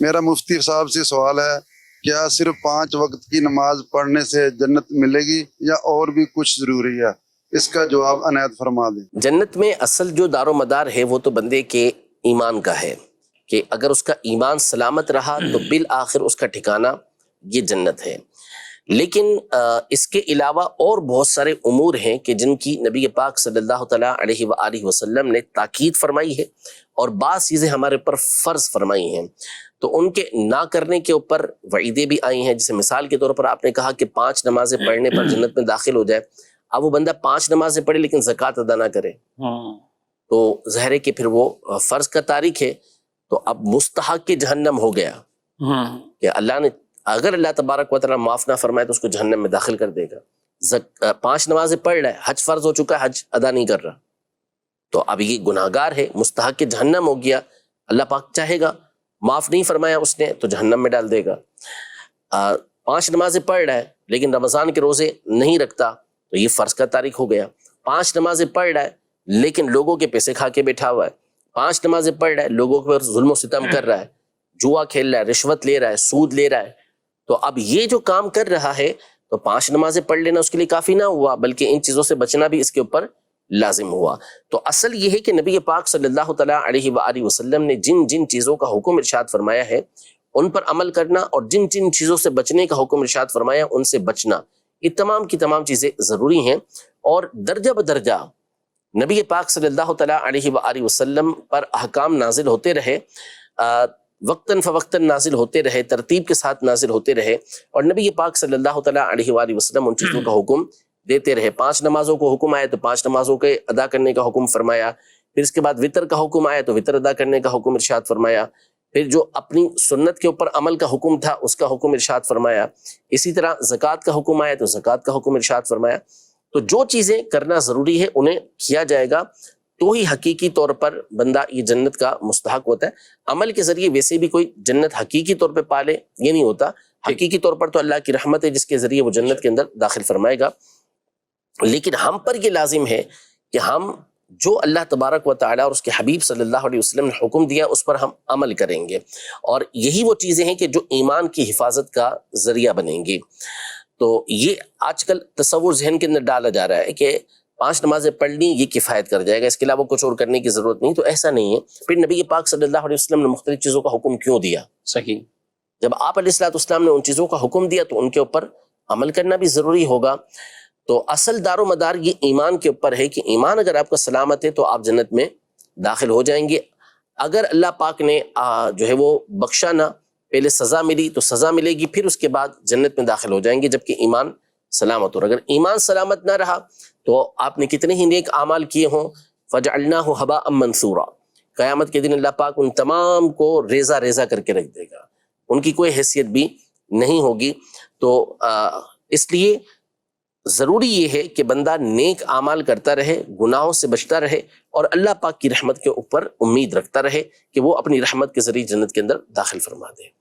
میرا مفتی صاحب سے سوال ہے، کیا صرف 5 وقت کی نماز پڑھنے سے جنت ملے گی یا اور بھی کچھ ضروری ہے؟ اس کا جواب عنایت فرما دیں۔ جنت میں اصل جو دار و مدار ہے وہ تو بندے کے ایمان کا ہے، کہ اگر اس کا ایمان سلامت رہا تو بالآخر اس کا ٹھکانہ یہ جنت ہے۔ لیکن اس کے علاوہ اور بہت سارے امور ہیں کہ جن کی نبی پاک صلی اللہ تعالیٰ علیہ وآلہ وسلم نے تاکید فرمائی ہے، اور بعض چیزیں ہمارے پر فرض فرمائی ہیں، تو ان کے نہ کرنے کے اوپر وعیدیں بھی آئی ہیں۔ جیسے مثال کے طور پر آپ نے کہا کہ 5 نمازیں پڑھنے پر جنت میں داخل ہو جائے، اب وہ بندہ 5 نمازیں پڑھے لیکن زکوٰۃ ادا نہ کرے تو ظاہر ہے کہ پھر وہ فرض کا تارک ہے، تو اب مستحق کے جہنم ہو گیا کہ اللہ نے، اگر اللہ تبارک و تعالیٰ معاف نہ فرمائے تو اس کو جہنم میں داخل کر دے گا۔ 5 نمازیں پڑھ رہا ہے، حج فرض ہو چکا ہے، حج ادا نہیں کر رہا، تو اب یہ گناہگار ہے، مستحق کے جہنم ہو گیا۔ اللہ پاک چاہے گا، معاف نہیں فرمایا اس نے تو جہنم میں ڈال دے گا۔ 5 نمازیں پڑھ رہا ہے لیکن رمضان کے روزے نہیں رکھتا تو یہ فرض کا تارک ہو گیا۔ 5 نمازیں پڑھ رہا ہے لیکن لوگوں کے پیسے کھا کے بیٹھا ہوا ہے، 5 نمازیں پڑھ رہا ہے، لوگوں پر ظلم و ستم کر رہا ہے، جوا کھیل رہا ہے، رشوت لے رہا ہے، سود لے رہا ہے، تو اب یہ جو کام کر رہا ہے تو 5 نمازیں پڑھ لینا اس کے لیے کافی نہ ہوا، بلکہ ان چیزوں سے بچنا بھی اس کے اوپر لازم ہوا۔ تو اصل یہ ہے کہ نبی پاک صلی اللہ تعالیٰ علیہ وآلہ وسلم نے جن جن چیزوں کا حکم ارشاد فرمایا ہے ان پر عمل کرنا، اور جن جن چیزوں سے بچنے کا حکم ارشاد فرمایا ان سے بچنا، یہ تمام کی تمام چیزیں ضروری ہیں، اور درجہ بدرجہ نبی پاک صلی اللہ تعالیٰ علیہ وآلہ وسلم پر احکام نازل ہوتے رہے، وقتاً فوقتاً نازل ہوتے رہے، ترتیب کے ساتھ نازل ہوتے رہے، اور نبی پاک صلی اللہ تعالیٰ علیہ وآلہ وسلم ان چیزوں کا حکم دیتے رہے۔ 5 نمازوں کو حکم آیا تو 5 نمازوں کے ادا کرنے کا حکم فرمایا، پھر اس کے بعد وطر کا حکم آیا تو وطر ادا کرنے کا حکم ارشاد فرمایا، پھر جو اپنی سنت کے اوپر عمل کا حکم تھا اس کا حکم ارشاد فرمایا، اسی طرح زکوٰۃ کا حکم آیا تو زکوٰۃ کا حکم ارشاد فرمایا۔ تو جو چیزیں کرنا ضروری ہے انہیں کیا جائے گا تو ہی حقیقی طور پر بندہ یہ جنت کا مستحق ہوتا ہے۔ عمل کے ذریعے ویسے بھی کوئی جنت حقیقی طور پہ پالے یہ نہیں ہوتا، حقیقی طور پر تو اللہ کی رحمت ہے جس کے ذریعے وہ جنت کے اندر داخل فرمائے گا، لیکن ہم پر یہ لازم ہے کہ ہم جو اللہ تبارک و تعالیٰ اور اس کے حبیب صلی اللہ علیہ وسلم نے حکم دیا اس پر ہم عمل کریں گے، اور یہی وہ چیزیں ہیں کہ جو ایمان کی حفاظت کا ذریعہ بنیں گی۔ تو یہ آج کل تصور ذہن کے اندر ڈالا جا رہا ہے کہ 5 نمازیں پڑھ لی یہ کفایت کر جائے گا، اس کے علاوہ کچھ اور کرنے کی ضرورت نہیں، تو ایسا نہیں ہے۔ پھر نبی پاک صلی اللہ علیہ وسلم نے مختلف چیزوں کا حکم کیوں دیا؟ صحیح، جب آپ علیہ السلام نے ان چیزوں کا حکم دیا تو ان کے اوپر عمل کرنا بھی ضروری ہوگا۔ تو اصل دار و مدار یہ ایمان کے اوپر ہے کہ ایمان اگر آپ کا سلامت ہے تو آپ جنت میں داخل ہو جائیں گے۔ اگر اللہ پاک نے جو ہے وہ بخشا نہ، پہلے سزا ملی تو سزا ملے گی، پھر اس کے بعد جنت میں داخل ہو جائیں گے جبکہ ایمان سلامت ہو۔ اگر ایمان سلامت نہ رہا تو آپ نے کتنے ہی نیک اعمال کیے ہوں، فَجَعَلْنَاهُ هَبَاءً مَنْثُورًا، قیامت کے دن اللہ پاک ان تمام کو ریزہ ریزہ کر کے رکھ دے گا، ان کی کوئی حیثیت بھی نہیں ہوگی۔ تو اس لیے ضروری یہ ہے کہ بندہ نیک اعمال کرتا رہے، گناہوں سے بچتا رہے، اور اللہ پاک کی رحمت کے اوپر امید رکھتا رہے کہ وہ اپنی رحمت کے ذریعے جنت کے اندر داخل فرما دے۔